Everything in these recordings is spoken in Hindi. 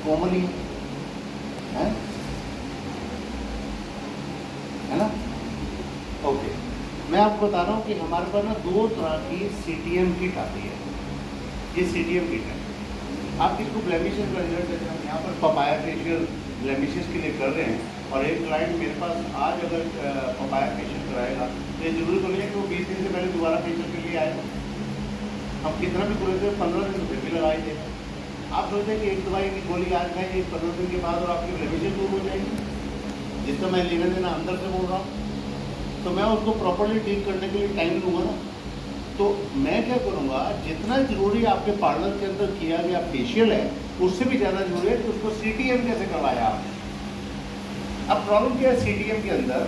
कॉमन ही है ना। ओके, मैं आपको बता रहा हूँ कि हमारे पास ना 2 तरह की CTM किट आती है। ये CTM किट है, आप इसको ब्लेमिशेस का रिजल्ट जैसे हम यहाँ पर पपाया फेशियल ब्लेमिशेस के लिए कर रहे हैं, और एक क्लाइंट मेरे पास आज अगर पपाया फेशियल कराएगा तो ये जरूरी तो नहीं है कि वो 20 दिन से पहले दोबारा फेशियल के लिए आएगा। हम कितना भी बोले थे 15 दिन फिर भी लगाए थे। आप सोचते हैं कि एक दवाई की गोली आज खाएंगे 15 दिन के बाद और आपकी ब्लेमिशेस दूर हो जाएगी, जिसका मैं लेना देना अंदर से बोल रहा हूँ। तो मैं उसको प्रॉपर्ली ठीक करने के लिए टाइम लूँगा ना। तो मैं क्या करूँगा, जितना ज़रूरी आपके पार्लर के अंदर किया गया फेशियल है उससे भी ज़्यादा जरूरी है कि उसको CTM कैसे करवाया आपने। अब प्रॉब्लम क्या है CTM के अंदर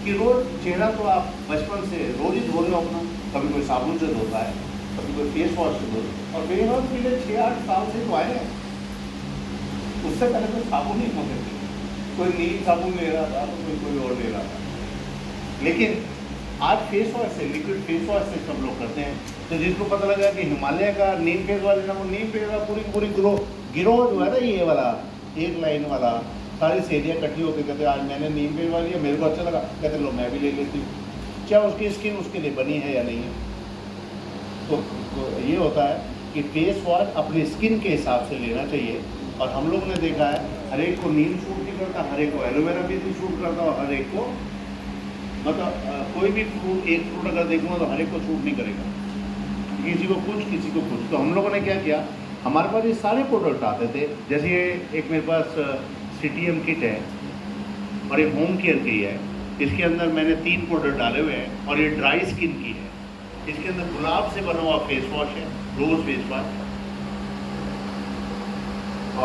कि रोज़ चेहरा तो आप बचपन से रोज़ ही धो रहे हो अपना, कभी कोई साबुन से धोता है, कभी कोई फेस वॉश से धोता है, और फेस वॉश पिछले 6-8 साल से तो आए हैं। उससे पहले तो साबुन ही होते थे, कोई नीम साबुन ले रहा था तो कोई और ले रहा था। लेकिन आज फेस वॉश से, लिक्विड फेस वॉश से सब लोग करते हैं। तो जिसको पता लगा कि हिमालय का नीम फेस वॉश लेना, वो नीम फेस वॉश पूरी गिरोह जो है ना, ये वाला एक लाइन वाला सारी सहेलियाँ इकट्ठी होकर कहते आज मैंने नीम फेस वॉश लिया, मेरे को अच्छा लगा, कहते लो मैं भी ले लेती हूँ। क्या उसकी स्किन उसके लिए बनी है या नहीं है। तो ये होता है कि फेस वॉश अपनी स्किन के हिसाब से लेना चाहिए। और हम लोग ने देखा है हर एक को नीम सूट नहीं करता, हर एक को एलोवेरा भी नहीं सूट करता, और हर एक को मतलब कोई भी फ्रूट, एक फ्रूट अगर देखूँगा तो हर एक को सूट नहीं करेगा, किसी को कुछ किसी को कुछ। तो हम लोगों ने क्या किया, हमारे पास ये सारे प्रोडक्ट आते थे। जैसे ये एक मेरे पास CTM किट है और ये होम केयर की है। इसके अंदर मैंने 3 प्रोडक्ट डाले हुए हैं, और ये ड्राई स्किन की है। इसके अंदर गुलाब से बना हुआ फेस वॉश है, रोज़ फेस वॉश,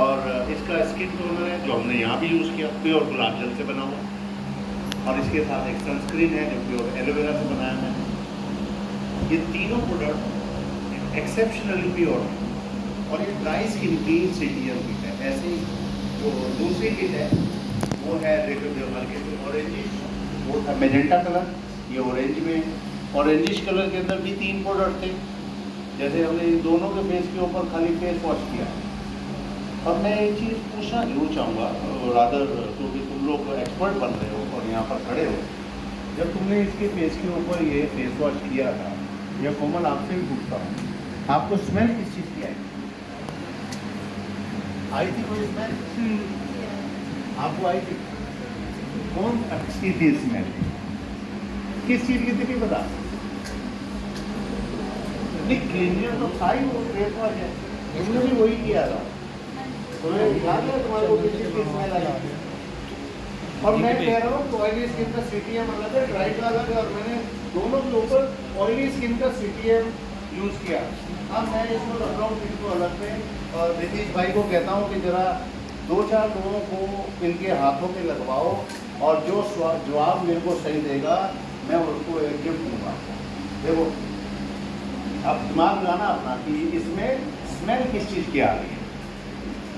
और इसका स्किन टोनर है जो हमने यहाँ भी यूज़ किया, प्योर गुलाब जल से बना हुआ, और इसके साथ एक सनस्क्रीन है जो प्योर एलोवेरा से बनाया है। ये तीनों प्रोडक्ट एक्सेप्शनली प्योर है, और ये ड्राई स्किन की CTM किट है। ऐसे ही जो दूसरी किट है वो है रेडियोडर्मा के ऑरेंजिश, वो था मेजेंटा कलर, ये ऑरेंज में। ऑरेंजिश कलर के अंदर भी 3 प्रोडक्ट थे। जैसे हमने इन दोनों के फेस के ऊपर खाली फेस वॉश किया। और मैं एक चीज़ पूछना जरूर चाहूँगा, रादर क्योंकि तुम लोग एक्सपर्ट बन रहे हो और यहाँ पर खड़े हो, जब तुमने इसके फेस के ऊपर ये फेस वॉश किया था, या कोमल आपसे भी पूछता हूँ, आपको स्मेल किस चीज़ की आई थी कोई स्मेल? आपको आई थी? कौन अच्छी थी स्मेल? किस चीज़ की थी नहीं पता? नहीं, क्लीनियर तो था ही, वो फेस वॉश है, उसने भी वही किया था। तुम्हें याद है तुम्हारे को किसी की स्मेल आई? और मैं कह रहा हूँ ऑयली स्किन का CTM अलग है, ड्राई का अलग है, और मैंने दोनों के ऊपर ऑयली स्किन का CTM यूज़ किया। अब मैं इसको रख रहा हूँ इनको अलग पे, और नीतीश भाई को कहता हूँ कि ज़रा 2-4 लोगों को इनके हाथों पे लगवाओ, और जो जवाब मेरे को सही देगा मैं उसको एक गिफ्ट दूँगा। देखो अब दिमाग लगाना अपना कि इसमें स्मेल किस चीज़ की आ रही है,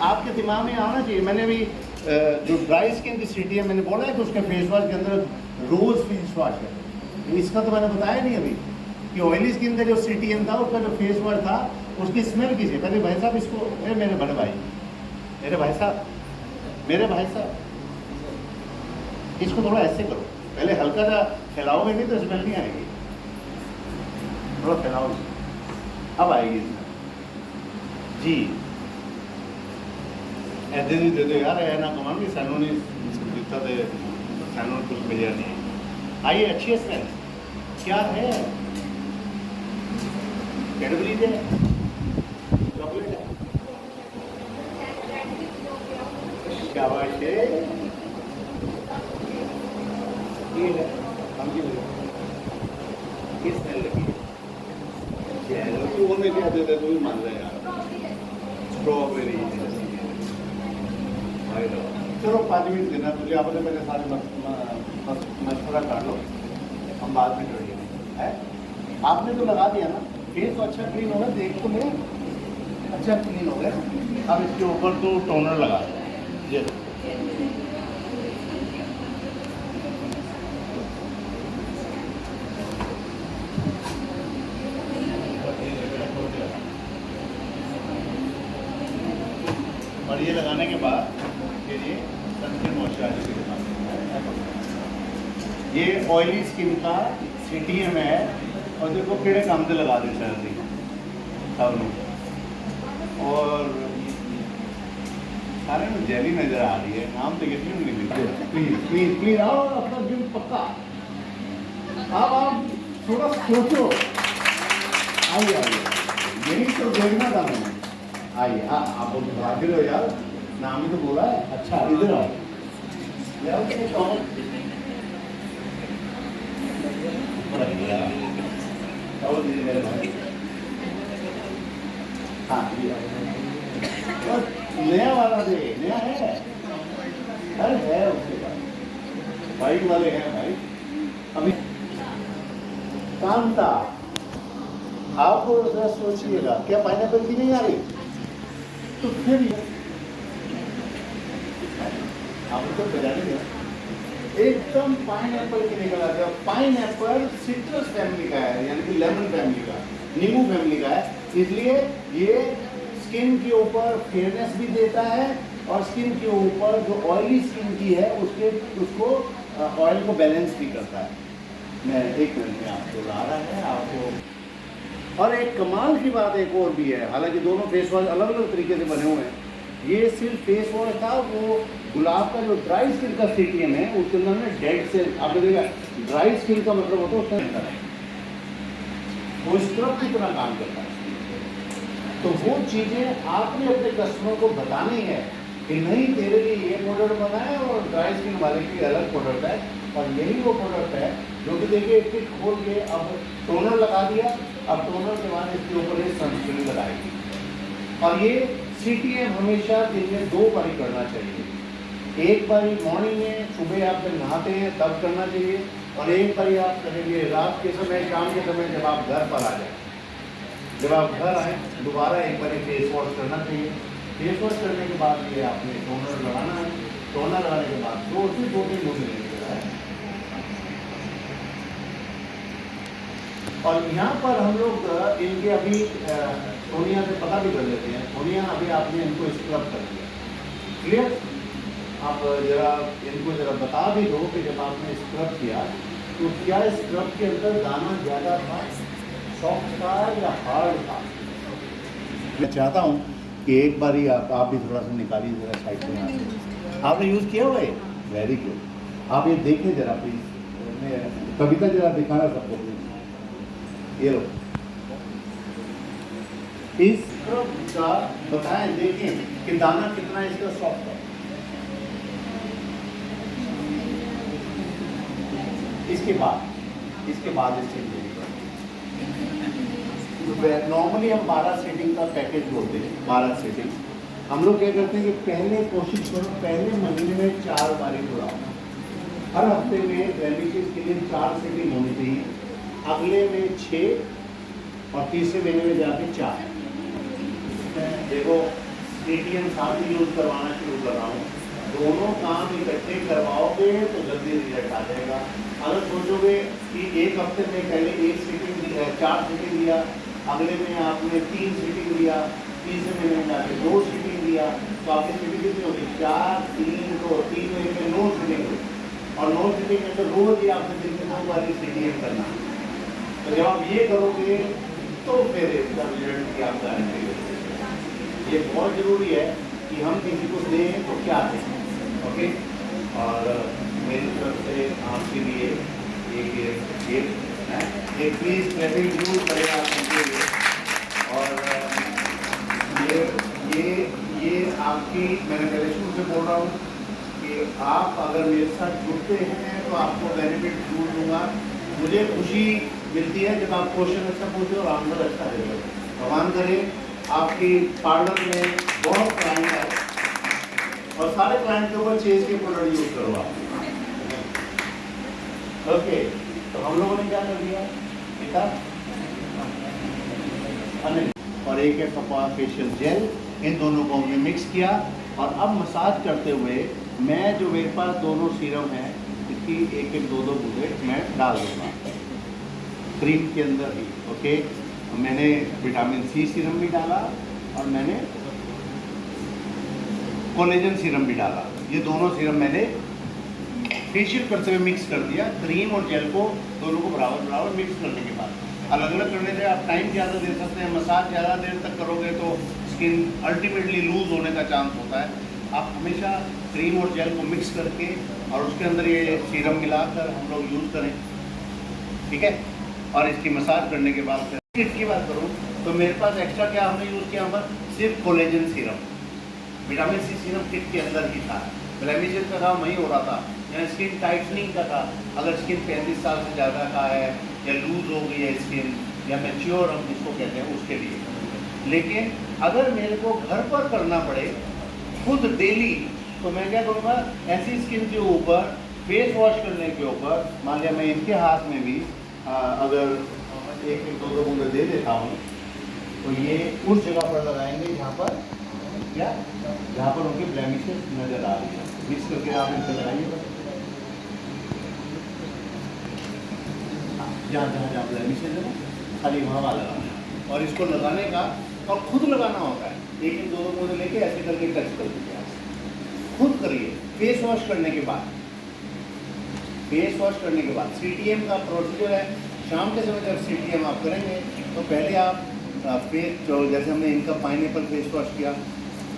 आपके दिमाग में आना चाहिए। मैंने भी जो ड्राई स्किन की CTM मैंने बोला है कि उसके फेस वॉश के अंदर रोज़ फेस वॉश है, इसका तो मैंने बताया नहीं अभी कि ऑयली स्किन का जो CTM था उसका जो फेस वॉश था उसकी स्मेल किसी। पहले भाई साहब इसको, मेरे बड़े भाई, मेरे भाई साहब इसको थोड़ा ऐसे करो, पहले हल्का सा फैलाओगे नहीं तो स्मेल नहीं आएगी, थोड़ा फैलाओ, अब आएगी जी। ऐसे नहीं दे दो यार, है ना कमान भी सैनो नहीं दिखता थे, सैनो कुछ मिला नहीं। आइए, अच्छी है स्मेल, क्या है? कैडबरीज है, चॉकलेट है, क्या बात है? ये है हम की किस स्मेल लगी है? वो में क्या देते तो भी मान रहे यार, स्ट्रॉबेरी। चलो 5 मिनट देना तुझे, आपने मेरे सारे मशवरा कर लो, हम बाद में करेंगे। है आपने तो लगा दिया ना, फेस तो अच्छा क्लीन होगा, देख तो ले अच्छा क्लीन हो गया। अब इसके ऊपर तो टोनर लगा ये और ये लगाने के बाद फिर ये सनस्क्रीन मॉइस्चराइजर के बाद ये ऑयली स्किन का CTM है और देखो किड़े काम से लगा दे सर्दी सब लोग और सारे में जेली नजर आ रही है, नाम तो कितनी नहीं मिलते। प्लीज प्लीज प्लीज आओ, अपना जिम पक्का आप थोड़ा सोचो। आइए आइए, यही तो देखना था मैंने। आइए आप हाजिर हो यार, नाम ही तो बोला है। अच्छा इधर आओ, हाँ नया वाला दे, नया है, अरे है उसके पास, बाइक वाले हैं भाई। अभी कांता आप जरा सोचिएगा, क्या पाइनएप्पल की नहीं आ रही? तो फिर आप तो बजाने एकदम पाइनएप्पल की निकल आ गया। पाइनएप्पल सिट्रस फैमिली का है, यानी कि लेमन फैमिली का, नींबू फैमिली का है, इसलिए ये स्किन के ऊपर फेयरनेस भी देता है और स्किन के ऊपर जो ऑयली स्किन की है उसको ऑयल को बैलेंस भी करता है। मैं एक मिनट में आपको ला रहा है आपको। और एक कमाल की बात एक और भी है, हालांकि दोनों फेस वॉश अलग अलग तरीके से बने हुए हैं। ये सिर्फ फेस वॉश था, वो गुलाब का जो ड्राई स्किन का CTM है उसके अंदर में डेड सेल, आपने देखा ड्राई स्किन का मतलब होता है उसका वो स्क्रब की तरह काम करता है। तो वो चीज़ें आपने अपने कस्टमर को बतानी है कि नहीं तेरे लिए ये प्रोडक्ट बना है और ड्राई स्किन वाले की अलग प्रोडक्ट है। और यही वो प्रोडक्ट है जो कि देखिए किट खोल के अब टोनर लगा दिया, अब टोनर के बाद इसके ऊपर ये सनस्क्रीन लगाएगी। और ये CTM हमेशा दिन में 2 बार करना चाहिए। एक बारी मॉर्निंग में सुबह आप जब नहाते हैं तब करना चाहिए, और एक बारी आप करेंगे रात के समय, शाम के समय जब आप घर पर आ जाए। जब आप घर आए दोबारा एक बार फेस वॉश करना चाहिए। फेस वॉश करने के बाद ये आपने टोनर लगाना है, टोनर लगाने के बाद 2 से 2 दिन मुझे लेने के है। और यहाँ पर हम लोग इनके अभी सोनिया से पता भी कर लेते हैं। सोनिया अभी आपने इनको स्क्रब कर दिया, क्लियर? आप जरा इनको जरा बता भी दो कि जब आपने स्क्रब किया तो क्या स्क्रब के अंदर दाना ज़्यादा था, सॉफ्ट था या हार्ड था? मैं चाहता हूँ कि एक बार ही आप भी थोड़ा सा निकालिए जरा साइड में यहाँ से। आपने यूज़ किया हुआ है? Very good. आप ये देखें जरा प्लीज़, कविता जरा दिखाना सबको प्लीज। ये लो, इस स्क्रब का बताएं, देखें कि दाना कितना इसका सॉफ्ट है। इसके बाद इस चीज नॉर्मली हम 12 सेटिंग का पैकेज बोलते हैं। 12 सेटिंग हम लोग क्या करते हैं कि पहले कोशिश करो, पहले महीने में 4 बारी बुलाओ। हर हफ्ते में रेमिशेस के लिए 4 सेटिंग होनी चाहिए, अगले में 6 और तीसरे महीने में जाके 4। देखो CTM साथ ही यूज़ करवाना शुरू कर रहा हूँ, दोनों काम इकट्ठे करवाओगे तो जल्दी रिजल्ट आ जाएगा। अगर सोचोगे कि एक हफ्ते में पहले 1 सीटिंग 4 सीटिंग लिया, अगले में आपने 3 सीटिंग लिया, तीसरे महीने में जाके 2 सीटिंग लिया, तो आपकी सीटिंग कितनी होगी? 4 3 2 3 महीने में 9 सीटिंग हुई। और 9 सीटिंग में तो रोज ही आपने दिन में 2 बार CTM करना। तो जब आप ये करोगे तो फिर इसका रिजल्ट की आप गारंटी होगी। ये बहुत ज़रूरी है कि हम किसी को दें तो क्या दें, ओके? और मेरी तरफ से आपके लिए एक प्लीज़ क्रेडिट जरूर करें आप उनके लिए। और ये आपकी, मैंने पहले शुरू से बोल रहा हूँ कि आप अगर मेरे साथ जुड़ते हैं तो आपको बेनिफिट जरूर दूंगा। मुझे खुशी मिलती है जब आप क्वेश्चन अच्छा पूछते हो और आंसर अच्छा देते हो। भगवान करे आपकी पार्लर में बहुत क्लाइंट है और सारे क्लाइंट के ऊपर चेज के प्रोडक्ट यूज करो आप, ओके? तो हम लोगों ने क्या कर दिया, देखा? और एक कपा फेशियल जेल, इन दोनों को हमने मिक्स किया। और अब मसाज करते हुए मैं जो मेरे पास दोनों सीरम है इसकी 1-2 बूंदे मैं डाल दूँगा क्रीम के अंदर ही, ओके? मैंने विटामिन C सीरम भी डाला और मैंने कोलेजन सीरम भी डाला। ये दोनों सीरम मैंने फेशियल करते हुए मिक्स कर दिया। क्रीम और जेल को दोनों को बराबर बराबर मिक्स करने के बाद अलग अलग करने से आप टाइम ज़्यादा दे सकते हैं। मसाज ज़्यादा देर तक करोगे तो स्किन अल्टीमेटली लूज होने का चांस होता है। आप हमेशा क्रीम और जेल को मिक्स करके और उसके अंदर ये सीरम मिलाकर हम लोग यूज़ करें, ठीक है। और इसकी मसाज करने के बाद किट की बात करूँ तो मेरे पास एक्स्ट्रा क्या हमने यूज़ किया, हमारा सिर्फ collagen serum, vitamin C serum kit के अंदर ही था। ब्लेमिशेस का काम वहीं हो रहा था, या स्किन टाइटनिंग का था। अगर स्किन 35 साल से ज़्यादा का है या लूज हो गई है स्किन या मैच्योर हम जिसको कहते हैं उसके लिए। लेकिन अगर मेरे को घर पर करना पड़े खुद डेली, तो मैं क्या करूँगा, ऐसी स्किन के ऊपर फेस वॉश करने के ऊपर मान लिया मैं इनके हाथ में भी अगर एक दो बूंदे दे देता हूँ तो ये उस जगह पर लगाएंगे जहाँ पर क्या, जहाँ पर उनके ब्लेमिशेस नज़र आ रही है। मिक्स करके आप इनसे लगाइए बस, जहाँ जहाँ जहाँ ब्लेमिशेस है ना खाली वहाँ वहाँ लगाना है। और इसको लगाने का और खुद लगाना होता है, एक दो बूंदे लेके ऐसे करके टच कर दीजिए, खुद करिए। फेस वॉश करने के बाद, फेस वॉश करने के बाद CTM का प्रोसीजर है। शाम के समय जब CTM आप करेंगे तो पहले आप फेस, जो जैसे हमने इनका पाइनएप्पल फेस वॉश किया,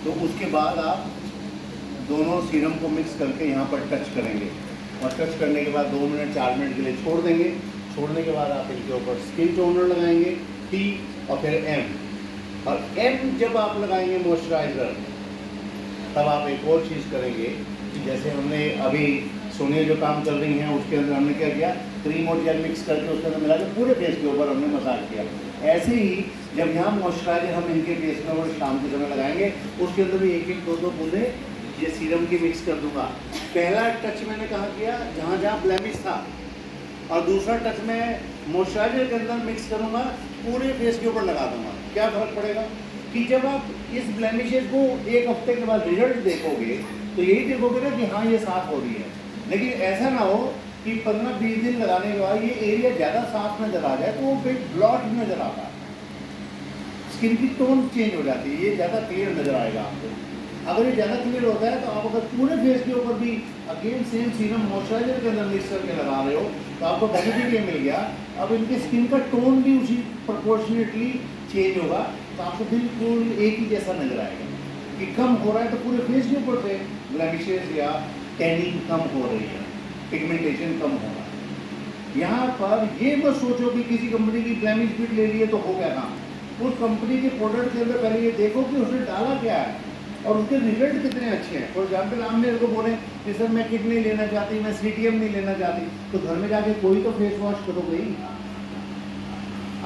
तो उसके बाद आप दोनों सीरम को मिक्स करके यहाँ पर टच करेंगे और टच करने के बाद 2 मिनट 4 मिनट के लिए छोड़ देंगे। छोड़ने के बाद आप इनके ऊपर स्किन टोनर लगाएंगे T और फिर M, और M जब आप लगाएंगे मॉइस्चराइज़र, तब आप एक और चीज़ करेंगे कि जैसे हमने अभी सोनिया जो काम कर रही हैं उसके अंदर हमने क्या किया, क्रीम और जेल मिक्स करके उसके अंदर मिला के पूरे फेस के ऊपर हमने मसाज किया। ऐसे ही जब यहाँ मॉइस्चराइजर हम इनके फेस में और शाम के समय लगाएंगे उसके अंदर भी एक एक दो बूंदे ये सीरम की मिक्स कर दूंगा। पहला टच मैंने कहाँ किया, जहाँ जहाँ ब्लेमिश था, और दूसरा टच मैं मॉइस्चराइजर के अंदर मिक्स करूँगा, पूरे फेस के ऊपर लगा दूंगा। क्या फ़र्क पड़ेगा कि जब आप इस ब्लेमिशेस को एक हफ्ते के बाद रिजल्ट देखोगे तो यही देखोगे ना कि हाँ ये साफ़ हो रही है। लेकिन ऐसा ना हो कि 15-20 दिन लगाने के बाद ये एरिया ज़्यादा साफ नज़र आ जाए तो वो फिर ब्लॉट नज़र आता है, स्किन की टोन चेंज हो जाती है, ये ज़्यादा क्लियर नज़र आएगा आपको। अगर ये ज़्यादा क्लियर होता है तो आप अगर पूरे फेस के ऊपर भी अगेन सेम सीरम मॉइस्चराइजर के अंदर मिक्स करके लगा रहे हो तो आपको बेनिफिट ये मिल गया। अब इनके स्किन का टोन भी उसी प्रोपोर्शनेटली चेंज होगा, तो आपको बिल्कुल एक ही जैसा नज़र आएगा कि कम हो रहा है तो पूरे फेस के ऊपर से ब्लेमिशेस या टैनिंग कम हो रही है, पिगमेंटेशन कम हो रहा है। यहाँ पर ये मत सोचो कि किसी कंपनी की ब्लेमिश किट ले ली है तो हो गया काम। उस कंपनी के प्रोडक्ट के अंदर पहले ये देखो कि उसने डाला क्या है और उसके रिजल्ट कितने अच्छे हैं। फॉर एग्जाम्पल आप मेरे को बोले कि सर मैं किट नहीं लेना चाहती, मैं CTM नहीं लेना चाहती, तो घर में जाके कोई तो फेस वॉश करोगे ही।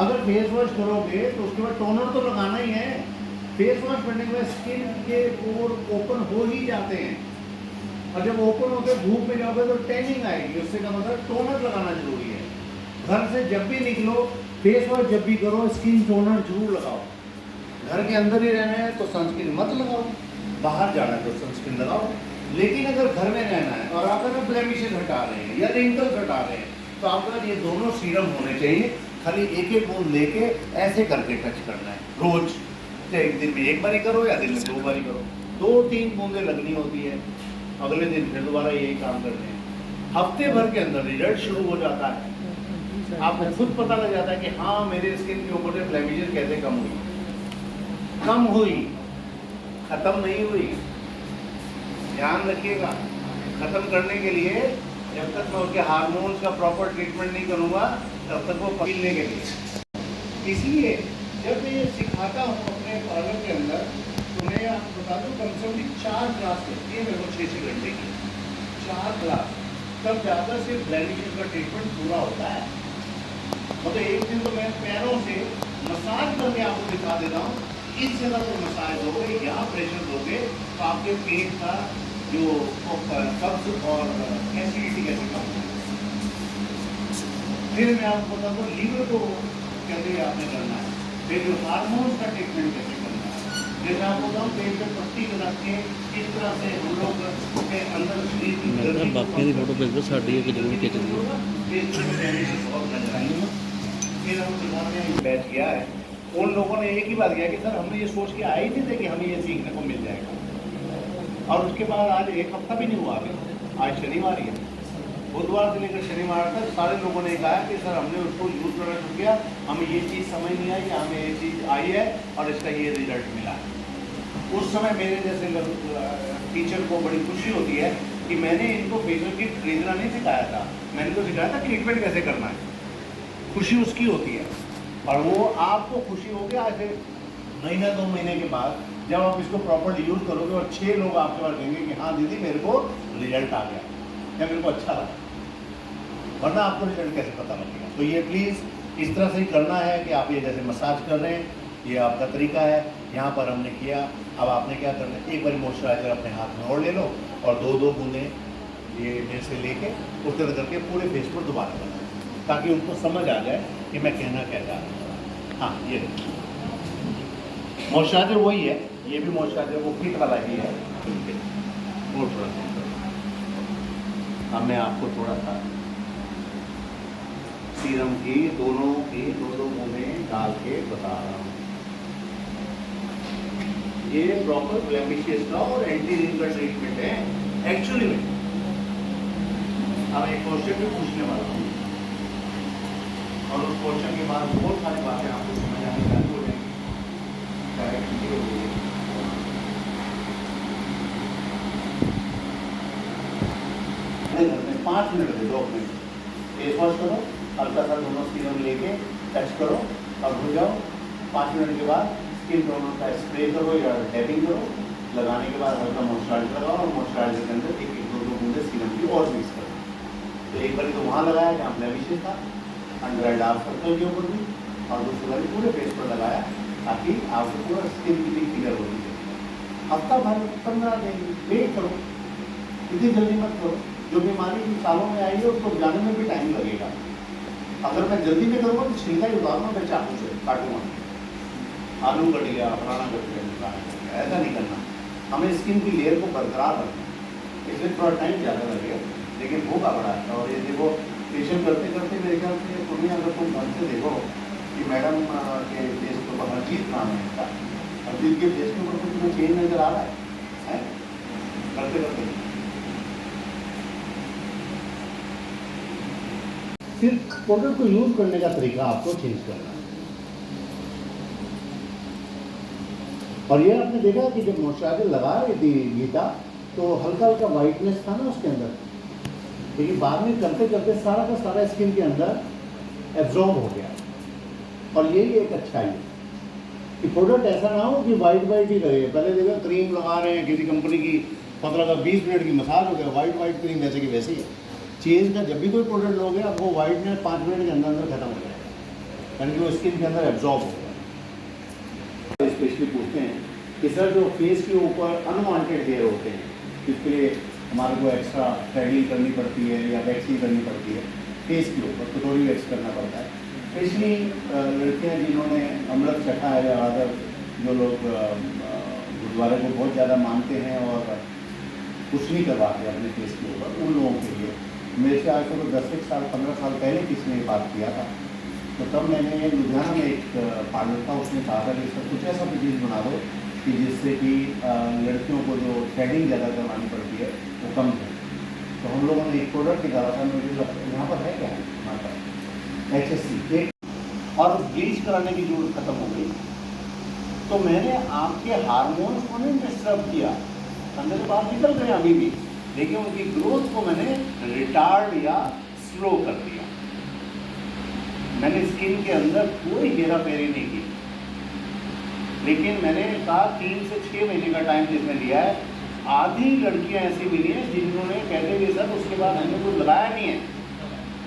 अगर फेस वॉश करोगे तो उसके बाद टोनर तो लगाना ही है। फेस वॉश करने के बाद स्किन के पोर ओपन हो ही जाते हैं, और जब ओपन होकर धूप में जाओगे तो टैनिंग आएगी, उससे का मतलब टोनर लगाना जरूरी है। घर से जब भी निकलो फेस वॉश जब भी करो स्किन टोनर जरूर लगाओ। घर के अंदर ही रहना है तो सनस्क्रीन मत लगाओ, बाहर जाना है तो सनस्क्रीन लगाओ। लेकिन अगर घर में रहना है और आप अगर ब्लेमिशेस हटा रहे हैं या रिंकल्स हटा रहे हैं तो आपका ये दोनों सीरम होने चाहिए। खाली एक एक बूंद लेके ऐसे करके टच करना है रोज, चाहे एक दिन में एक बारी करो या दिन में 2 बारी करो, 2-3 बूंदें लगनी होती है। अगले दिन फिर दोबारा यही काम करते हैं। हफ्ते भर के अंदर रिजल्ट शुरू हो जाता है, आपको खुद पता लग जाता है कि हाँ मेरे स्किन के ऊपर से ब्लेमिशेस कैसे कम हुई, खत्म नहीं हुई। ध्यान रखिएगा, खत्म करने के लिए जब तक मैं उसके हार्मोन्स का प्रॉपर ट्रीटमेंट नहीं करूँगा तब तक वो पीने के लिए। इसलिए जब मैं ये सिखाता हूँ अपने पार्लर के अंदर तो मैं आपको बता दूँ कम से कम 4 क्लास लगती है मेरे को 6-6 घंटे की, 4 क्लास, तब ज़्यादा से ब्लेमिशेस का ट्रीटमेंट पूरा होता है। मतलब एक दिन तो मैं पैरों से मसाज करके आपको दिखा देता हूँ, इस जगह पर मसाज दोगे, यहाँ प्रेशर दोगे तो आपके पेट का जो कब्ज और एसिडिटी कैसे कम होगी। फिर मैं आपको बता दूँ लीवर को कैसे आपने करना है, फिर जो हार्मोन्स का ट्रीटमेंट कैसे करना है। फिर मैं आपको बताऊँ पेट में पट्टी रख के किस तरह से हम लोग के अंदर शरीर की बाकी की फोटो भेज दो, साड़ी एक जरूर खींच दियो। फिर हम दिखाते हैं बैच किया है, उन लोगों ने एक ही बात किया कि सर हमने ये सोच के आए ही नहीं थे कि हमें ये सीखने को मिल जाएगा। और उसके बाद आज एक हफ्ता भी नहीं हुआ अभी, आज शनिवार ही है, बुधवार से लेकर शनिवार तक सारे लोगों ने कहा कि सर हमने उसको यूज़ करना शुरू किया, हमें ये चीज़ समझ नहीं आई, हमें ये चीज़ आई है और इसका ये रिजल्ट मिला है। उस समय मेरे जैसे टीचर को बड़ी खुशी होती है कि मैंने इनको फेशियल किट खरीदना नहीं सिखाया था, मैंने तो सिखाया था ट्रीटमेंट कैसे करना है। खुशी उसकी होती है और वो आपको खुशी होगी आज से महीना 2 महीने के बाद जब आप इसको प्रॉपर्ली यूज़ करोगे और 6 लोग आपके पास कहेंगे कि हाँ दीदी मेरे को रिजल्ट आ गया या मेरे को अच्छा लगा, वरना आपको रिजल्ट कैसे पता लगेगा। तो ये प्लीज़ इस तरह से ही करना है कि आप ये जैसे मसाज कर रहे हैं, ये आपका तरीका है, यहाँ पर हमने किया। अब आपने क्या करना है, एक बार मॉइस्चराइज़र अपने हाथ में और ले लो और 2-2 बूंदें ये मेरे से लेके उस तरह करके पूरे फेस पर दोबारा करना, ताकि उनको समझ आ जाए कि मैं कहना क्या चाह रहा हूँ। हाँ, ये मॉइस्चराइज़र वही है, ये भी मॉइस्चराइज़र वो किट वाला ही है। और थोड़ा सा अब मैं आपको थोड़ा सा सीरम की दोनों की 2-2 बूंदें डाल के बता रहा हूँ। ये प्रॉपर ब्लेमिशेस का और एंटी रिंग का ट्रीटमेंट है एक्चुअली में। अब एक क्वेश्चन भी पूछने वाला हूँ और उस क्वेश्चन के बाद बहुत सारी बातें आपको समझ आने चालू हो जाएंगी। घर में 5 मिनट दे दो अपने, फेस वॉश करो, हल्का सा दोनों सीरम लेके टच करो और हो जाओ। 5 मिनट के बाद स्किन टोनर का स्प्रे करो या टैपिंग करो, लगाने के बाद हल्का मॉइस्चराइजर लगाओ और मॉइस्चराइजर के अंदर 1-1, 2-2 बूंदे सीरम की और मिक्स करो। तो एक बार तो वहाँ लगाया जहाँ ब्लेमिशेस था, अंडर आई डार्क सर्कल के ऊपर भी, और दूसरी बार पूरे फेस पर लगाया ताकि आपको पूरा स्किन भी क्लियर होनी चाहिए। हफ्ता भर 15 दिन वेट करो, इतनी जल्दी मत करो। जो बीमारी इन सालों में आई है उसको जाने में भी टाइम लगेगा। अगर मैं जल्दी में करूँगा तो छिलका ही उतारूँगा, मैं चाकू से काटूँगा, आलू कट गया, फलाना कट गया, ऐसा नहीं करना। हमें स्किन की लेयर को बरकरार रखना, इसलिए थोड़ा टाइम ज़्यादा लगेगा लेकिन होगा बड़ा अच्छा। और ये देखो फेशियल करते करते मेरे ख्याल से दुनिया अगर तुम ढंग से देखो कि मैडम के फेस के ऊपर हरजीत नाम है इसका, हरजीत के फेस के ऊपर कुछ तुम्हें चेंज नज़र आ रहा है करते करते। सिर्फ प्रोडक्ट को यूज़ करने का तरीका आपको चेंज करना है। और ये आपने देखा कि जब मॉइस्चराइजर लगा रही थी गीता तो हल्का हल्का वाइटनेस था ना उसके अंदर, लेकिन बाद में करते करते सारा का सारा स्किन के अंदर एब्जॉर्ब हो गया। और यही एक अच्छाई है कि प्रोडक्ट ऐसा ना हो कि वाइट वाइट ही रहे। पहले देखो क्रीम लगा रहे हैं किसी कंपनी की, मतलब का 20 मिनट की मसाज हो गया, वाइट वाइट क्रीम वैसे की वैसे ही है। चेंज का जब भी कोई प्रोडक्ट लोगे आपको वाइटनेस 5 मिनट के अंदर अंदर खत्म हो जाएगा, यानी कि वो स्किन के अंदर एब्जॉर्ब हो गया। स्पेशली पूछते हैं कि सर जो फेस के ऊपर अनवांटेड हेयर होते हैं जिसके लिए हमारे को एक्स्ट्रा थ्रेडिंग करनी पड़ती है या वैक्सिंग करनी पड़ती है, फेस के ऊपर तो थोड़ी वैक्स करना पड़ता है। स्पेशली लड़कियाँ जिन्होंने अमृत चखा है या अदर जो लोग गुरुद्वारे को बहुत ज़्यादा मानते हैं और कुछ नहीं करवाते अपने फेस के ऊपर, उन लोगों के लिए मेरे से आज तो 10 साल 15 साल पहले किसी ने बात किया था, तो तब मैंने लुधियाना में एक पार्लर था, उसने कहा था कि इसका कुछ ऐसा चीज़ बना दो कि जिससे कि लड़कियों को जो थ्रेडिंग ज़्यादा करवानी पड़ती है वो कम है। तो हम लोगों ने एक प्रोडक्ट निकाला था, मुझे यहाँ पर है क्या है हमारे पास HSC एक, और ब्लीच कराने की जरूरत खत्म हो गई। तो मैंने आपके हार्मोन्स को नहीं डिस्टर्ब किया, अंदर से बाहर निकल गए अभी भी, लेकिन उनकी ग्रोथ को मैंने रिटार्ड या स्लो कर दिया। मैंने स्किन के अंदर कोई हेरा फेरी नहीं की, लेकिन मैंने कहा 3 से 6 महीने का टाइम जिसने लिया है, आधी लड़कियां ऐसी मिली हैं जिन्होंने कहते हुए सर उसके बाद हमने कुछ लगाया नहीं है।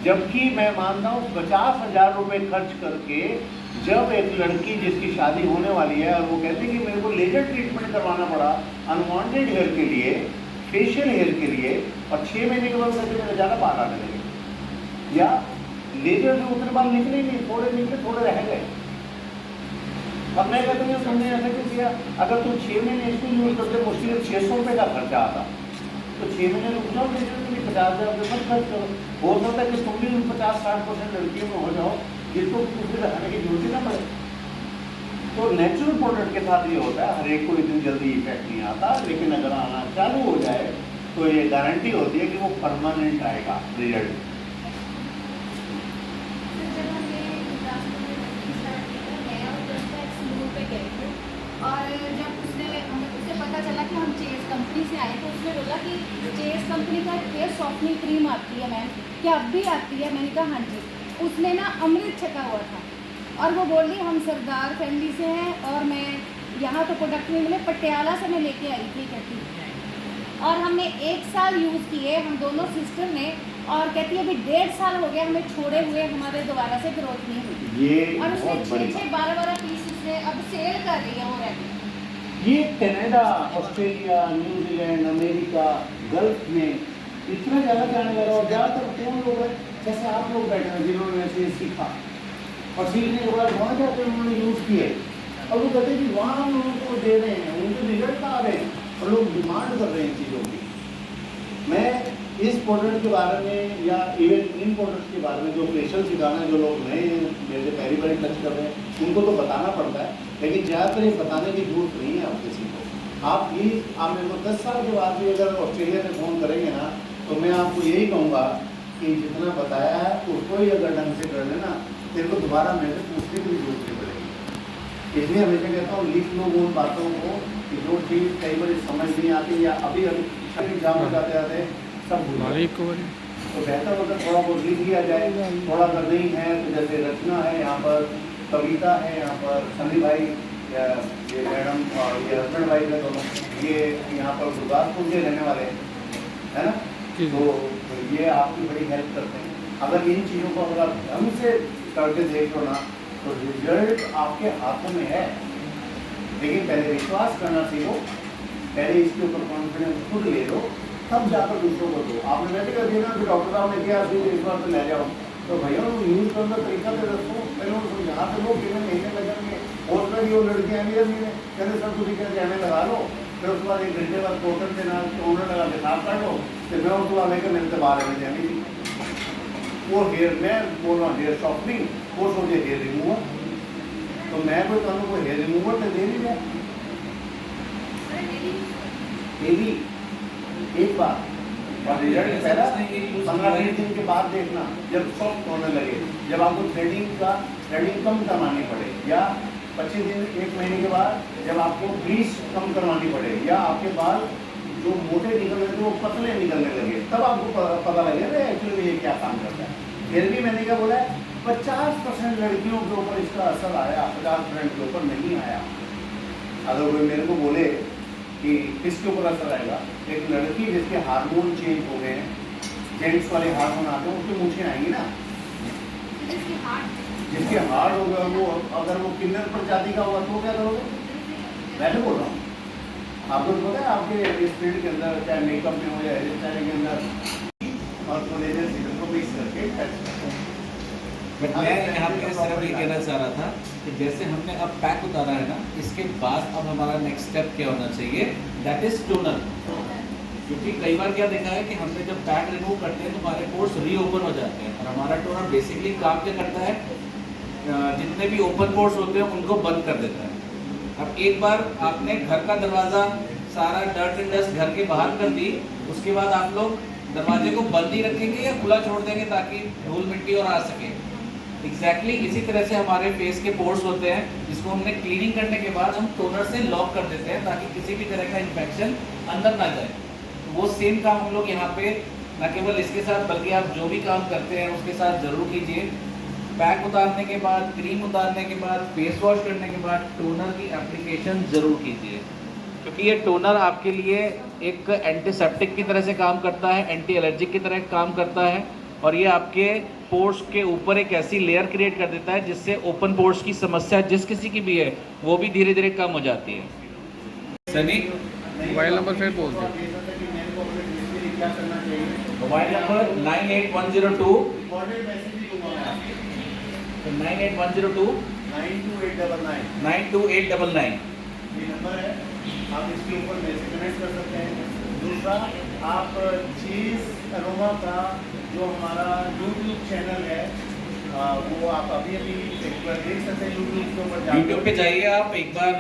जबकि मैं मानता हूँ 50,000 रुपये खर्च करके जब एक लड़की जिसकी शादी होने वाली है और वो कहती है कि मेरे को लेजर ट्रीटमेंट करवाना पड़ा अनवांटेड हेयर के लिए, फेशियल हेयर के लिए, और 6 महीने के बाद कहते मेरे ज़्यादा बाल आने लगे, या लेजर से उतने बाल निकले नहीं, थोड़े निकले थोड़े रह गए। अब मैं कहता हूँ तुमने ऐसा क्यों किया? अगर तुम 6 महीने इसको यूज़ करते मुश्किल 600 रुपये का खर्चा आता, तो 6 महीने रुक जाओ, लेजर के लिए 50,000 रुपये मत खर्च करो। हो सकता है कि तुम भी 50-60% लड़कियों में हो जाओ जिसको कुछ भी रखने की जरूरत ही ना पड़े। तो तो नेचुरल प्रोडक्ट के साथ ये होता है, हर एक को इतनी जल्दी इफेक्ट नहीं आता, लेकिन अगर आना चालू हो जाए तो ये गारंटी होती है कि वो परमानेंट आएगा रिजल्ट। और जब उससे पता चला कि हम चेस कंपनी से आए तो उसने बोला कि चेस कंपनी का हेयर सॉफ्टनिंग क्रीम आती है मैम, क्या अब भी आती है? मैंने कहा हाँ जी। उसने ना अमृत छका हुआ था और वो बोल रही हम सरदार फैमिली से हैं और मैं यहाँ तो प्रोडक्ट नहीं मिले, पटियाला से मैं लेके आई थी कहती, और हमने 1 साल यूज़ किए हम दोनों सिस्टर ने, और कहती है अभी 1.5 साल हो गया हमें छोड़े हुए, हमारे दोबारा से ग्रोथ नहीं हुई। ये और उसने बहुत बड़ी 6-12 पीस उसने अब सेल कर रही है वो रेडी। ये Canada, Australia, New Zealand, America, gulf में इतना ज़्यादा जाने लगा, और ज़्यादातर कौन लोग हैं जैसे आप लोग बैठे हैं जिन्होंने ऐसे सीखा और सीखने के बाद वहाँ जाकर उन्होंने यूज़ किए, और वो कहते हैं कि वहाँ हम लोगों को दे रहे हैं, उनके रिजल्ट आ रहे हैं और लोग डिमांड कर रहे हैं इन चीज़ों की। मैं इस प्रोडक्ट के बारे में या इवन इन प्रोडक्ट्स के बारे में जो फेशियल सिखाना है, जो लोग नए मेरे पहली बार टच कर रहे हैं उनको तो बताना पड़ता है, लेकिन ज़्यादातर ये बताने की जरूरत नहीं है आप किसी को। आप प्लीज़ आप मेरे को 10 साल के बाद भी अगर ऑस्ट्रेलिया से फ़ोन करेंगे ना तो मैं आपको यही कहूँगा कि जितना बताया है उसको ही अगर ढंग से कर लेना, तेरे को दोबारा मेरे से पूछने की भी जरूरत नहीं पड़ेगी। इसलिए हमेशा कहता हूँ लिख लो उन बातों को कि जो चीज़ कई बार समझ नहीं आती या अभी एग्जाम में जाते जाते सब भूल जाते, तो बेहतर होता थोड़ा बहुत लिख लिया जाए। थोड़ा अगर नहीं है तो जैसे रचना है यहाँ पर, कविता है यहाँ पर, सनी भाई या ये मैडम और ये हस्बैंड वाइफ है दोनों, ये यहाँ पर गुरदासपुर के रहने वाले हैं ना, तो ये आपकी बड़ी हेल्प करते हैं। अगर इन चीज़ों को अगर आप ढंग से करके देख लो ना तो रिजल्ट आपके हाथों में है, लेकिन पहले विश्वास करना सीखो, पहले इसके ऊपर कॉन्फिडेंस खुद ले लो, तब जाकर दूसरों को दो। आपने वैसे कर दिया ना कि डॉक्टर साहब ने किया फिर इस बार तो ले जाओ, तो भैया वो यूज़ करने का तरीका तो रखो, पहले उनको यहाँ पे लोग कितने महीने लगेंगे, और में वो लड़कियाँ भी अभी कहते सर तुझे क्या हमें लगा लो, फिर उसके बाद 1 घंटे बाद कॉटन के नाम ऑनर लगा के साफ काटो, फिर मैं उसको बाद लेकर मेरे से बाहर में जानी थी। वो हेयर में बोल रहा हूँ हेयर सॉफ्टनिंग, वो सोचे हेयर रिमूवर, तो मैं कोई कहूँ को हेयर रिमूवर तो दे नहीं गया, डेली एक बार, और रिजल्ट पहला 15-20 दिन के बाद देखना, जब सॉफ्ट होने लगे, जब आपको थ्रेडिंग कम करवानी पड़े, या 25 दिन 1 महीने के बाद जब आपको ब्लीच कम करवानी पड़े, या आपके बाल जो मोटे निकल रहे थे वो पतले निकलने लगे, तब आपको पता लगेगा एक्चुअली ये क्या काम करता है। फिर भी मैंने क्या बोला है 50% लड़कियों के ऊपर इसका असर आया, 50% के ऊपर नहीं आया। अगर कोई मेरे को बोले कि किसके ऊपर असर आएगा, एक लड़की जिसके हार्मोन चेंज हो गए हैं, जेंट्स वाले हार्मोन आते हैं उसकी मूछें आएंगी ना, जिसके हार्ड हो गया वो, अगर वो किन्नर प्रजाति का हुआ तो क्या करोगे? मैं तो बोल रहा हूँ, आपको तो पता है आपके इस फील्ड के अंदर चाहे मेकअप में हो या हेयर स्टाइल के अंदर और कोलेजन सीजन को मिक्स करके टच करते हैं। बट मैं यहाँ पे सिर्फ ये कहना चाह रहा था कि जैसे हमने अब पैक उतारा है ना, इसके बाद अब हमारा नेक्स्ट स्टेप क्या होना चाहिए, दैट इज टोनर। क्योंकि कई बार क्या देखा है कि हमने जब पैक रिमूव करते हैं तो हमारे पोर्स रीओपन हो जाते हैं, और हमारा टोनर बेसिकली काम क्या करता है, जितने भी ओपन पोर्स होते हैं उनको बंद कर देता है। अब एक बार आपने घर का दरवाज़ा सारा डर्ट एंड डस्ट घर के बाहर कर दी, उसके बाद आप लोग दरवाजे को बंद ही रखेंगे या खुला छोड़ देंगे ताकि धूल मिट्टी और आ सके। एग्जैक्टली इसी तरह से हमारे फेस के पोर्स होते हैं, जिसको हमने क्लीनिंग करने के बाद हम टोनर से लॉक कर देते हैं ताकि किसी भी तरह का इन्फेक्शन अंदर ना जाए। वो सेम काम हम लोग यहाँ पे न केवल इसके साथ बल्कि आप जो भी काम करते हैं उसके साथ ज़रूर कीजिए। पैक उतारने के बाद, क्रीम उतारने के बाद, फेस वॉश करने के बाद टोनर की एप्लीकेशन ज़रूर कीजिए, क्योंकि ये टोनर आपके लिए एक एंटीसेप्टिक की तरह से काम करता है, एंटी एलर्जिक की तरह काम करता है, और ये आपके पोर्स के ऊपर एक ऐसी लेयर क्रिएट कर देता है जिससे ओपन पोर्स की समस्या जिस किसी की भी है वो भी धीरे धीरे कम हो जाती है। सनी मोबाइल नंबर फिर बोल दो। क्या करना चाहिए? Mobile number 98102 98102 92899 92899। ये नंबर है, आप इसके ऊपर मेरे से कनेक्ट कर सकते हैं। दूसरा, आप चीज़ अरोमा का जो हमारा यूट्यूब चैनल है वो आप अभी एक बार देख सकते हैं यूट्यूब के ऊपर जाकर। यूट्यूब पे जाइए आप एक बार,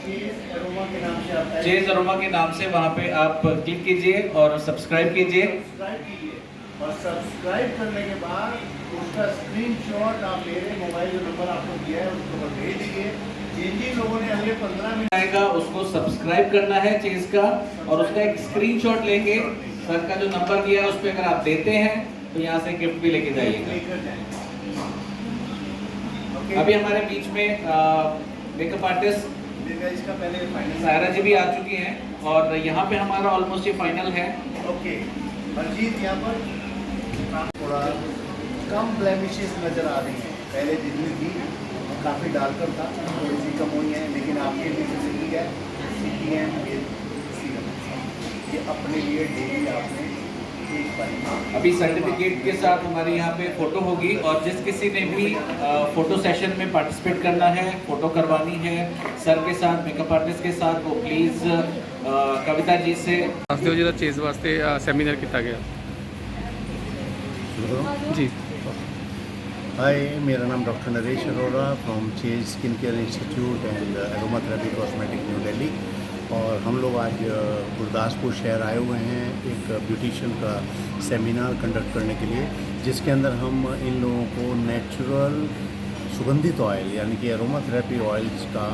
चेज अरोमा के नाम से आता है। चेज अरोमा के नाम से वहाँ पे आप क्लिक कीजिए और सब्सक्राइब कीजिए। सब्सक्राइब कीजिए और सब्सक्राइब करने के बाद उसका स्क्रीनशॉट आप मेरे मोबाइल जो नंबर आपको दिया है उसके ऊपर भेज दीजिए। जिन जिन लोगों ने अगले 15 मिनट आएगा उसको सब्सक्राइब करना है चेज का, और उसका एक स्क्रीनशॉट लेके सर का जो नंबर दिया है उस पर अगर आप देते हैं तो यहाँ से गिफ्ट भी लेके जाइएगा। लेकर जाएंगे। ओके, अभी हमारे बीच में मेकअप आर्टिस्ट देखा इसका पहले फाइनल। सायरा जी भी आ चुकी हैं और यहाँ पे हमारा ऑलमोस्ट ये फाइनल है। ओके, अजीत यहाँ पर थोड़ा कम ब्लेमिशेस नज़र आ रही हैं। पहले जितनी थी काफ़ी डार्कर था, थोड़ी सी कम हुई है, लेकिन आपके लिए जैसे है CTM ये अपने लिए डेली आपने एक पाई। अभी सर्टिफिकेट के साथ हमारे यहाँ पे फ़ोटो होगी, और जिस किसी ने भी फ़ोटो सेशन में पार्टिसिपेट करना है, फ़ोटो करवानी है सर के साथ, मेकअप आर्टिस्ट के साथ, वो प्लीज़ कविता जी से वास्ते हो ਜਿਹੜਾ ਚੀਜ਼ ਵਾਸਤੇ ਸੈਮੀਨਾਰ ਕੀਤਾ ਗਿਆ जी। हाय, मेरा नाम doctor Naresh Arora from chase skin care institute and aroma therapy cosmetic new Delhi. और हम लोग आज गुरदासपुर शहर आए हुए हैं एक ब्यूटिशियन का सेमिनार कंडक्ट करने के लिए, जिसके अंदर हम इन लोगों को नेचुरल सुगंधित ऑयल यानी कि एरोमा थेरेपी ऑयल्स का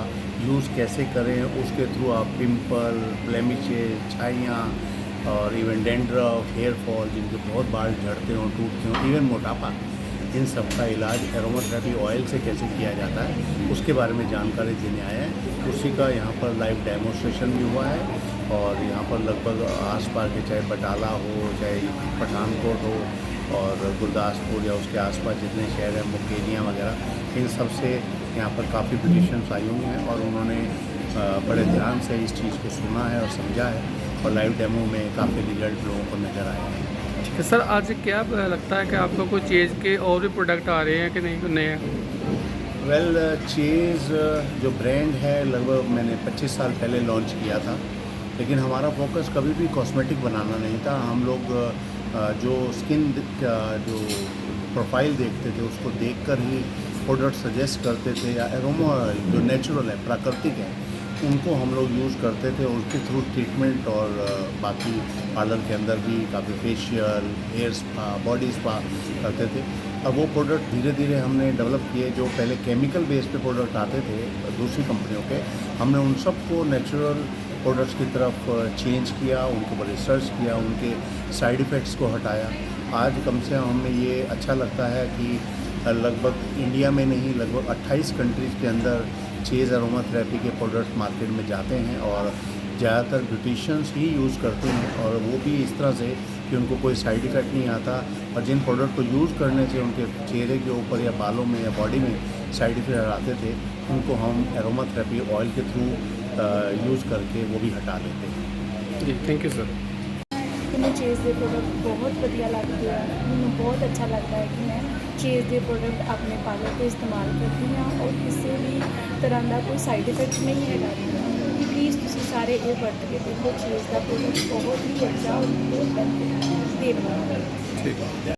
यूज़ कैसे करें, उसके थ्रू आप पिंपल, ब्लेमिशेस, छाइयाँ और इवन डेंड्रफ, हेयर फॉल, जिनके बहुत बाल झड़ते हों, टूटते हों, इवन मोटापा, इन सब का इलाज एरोमा थेरेपी ऑयल से कैसे किया जाता है उसके बारे में जानकारी देने आए हैं। उसी का यहाँ पर लाइव डेमोस्ट्रेशन भी हुआ है, और यहाँ पर लगभग आसपास के चाहे बटाला हो, चाहे पठानकोट हो, और गुरदासपुर या उसके आसपास जितने शहर हैं, मुकेरियाँ वगैरह, इन सब से यहाँ पर काफ़ी ब्यूटिशियंस आई हुई हैं, और उन्होंने बड़े ध्यान से इस चीज़ को सुना है और समझा है, और लाइव डेमो में काफ़ी रिजल्ट लोगों को नज़र आए हैं। ठीक है सर, आज क्या लगता है कि आपको कोई चीज़ के और भी प्रोडक्ट आ रहे हैं कि नहीं नए हैं? वेल, चेज जो ब्रांड है लगभग मैंने 25 साल पहले लॉन्च किया था, लेकिन हमारा फोकस कभी भी कॉस्मेटिक बनाना नहीं था। हम लोग जो स्किन का जो प्रोफाइल देखते थे उसको देखकर ही प्रोडक्ट सजेस्ट करते थे, या एरोमा जो नेचुरल है, प्राकृतिक है, उनको हम लोग यूज़ करते थे। उसके थ्रू ट्रीटमेंट और बाकी पार्लर के अंदर भी काफ़ी facial, hair spa, body spa करते थे। अब वो प्रोडक्ट धीरे धीरे हमने डेवलप किए। जो पहले केमिकल बेस पे प्रोडक्ट आते थे दूसरी कंपनियों के, हमने उन सबको नेचुरल प्रोडक्ट्स की तरफ चेंज किया, उनके ऊपर रिसर्च किया, उनके साइड इफ़ेक्ट्स को हटाया। आज कम से कम हमें ये अच्छा लगता है कि लगभग इंडिया में नहीं, लगभग 28 कंट्रीज़ के अंदर चेज अरोमा थेरेपी के प्रोडक्ट मार्केट में जाते हैं, और ज़्यादातर ब्यूटिशियंस ही यूज़ करते हैं, और वो भी इस तरह से कि उनको कोई साइड इफ़ेक्ट नहीं आता। और जिन प्रोडक्ट को यूज़ करने से उनके चेहरे के ऊपर या बालों में या बॉडी में साइड इफ़ेक्ट आते थे, उनको हम एरोमा थेरेपी ऑयल के थ्रू यूज़ करके वो भी हटा देते हैं। जी, थैंक यू सर। मैं चेज़ के प्रोडक्ट बहुत वधिया लगते हैं, मैं बहुत अच्छा लगता है कि मैं चेज़ के प्रोडक्ट अपने पार्लर पे इस्तेमाल करती हाँ, और किसी भी तरह का कोई साइड इफेक्ट नहीं है। प्लीज़ तुम सारे ये वर्त के देखो, चेज़ का प्रोडक्ट बहुत ही अच्छा और बहुत बेनिफिट देने वाला है। ठीक।